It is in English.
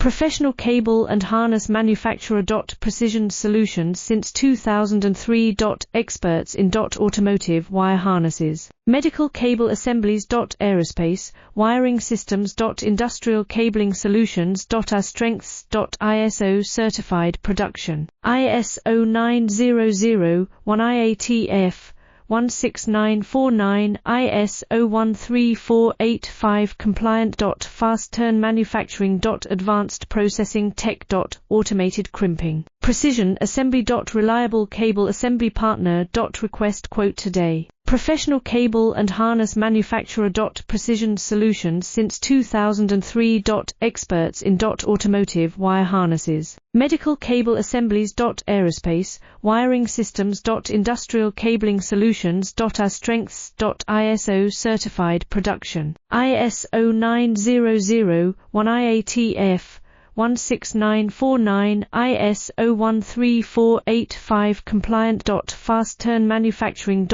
Professional cable and harness manufacturer. Precision solutions since 2003. Experts in automotive wire harnesses, medical cable assemblies. Aerospace wiring systems. Industrial cabling solutions. Our strengths. ISO certified production, ISO 9001 IATF 16949 ISO 13485 compliant. Fast turn manufacturing. Advanced processing tech. Automated crimping, precision assembly. Reliable cable assembly partner. Request quote today. Professional cable and harness manufacturer. Precision solutions since 2003. Experts in automotive wire harnesses, medical cable assemblies. Aerospace wiring systems. Industrial cabling solutions. Our strengths. ISO certified production, ISO 9001 IATF 16949 ISO 13485 compliant. Fast turn manufacturing.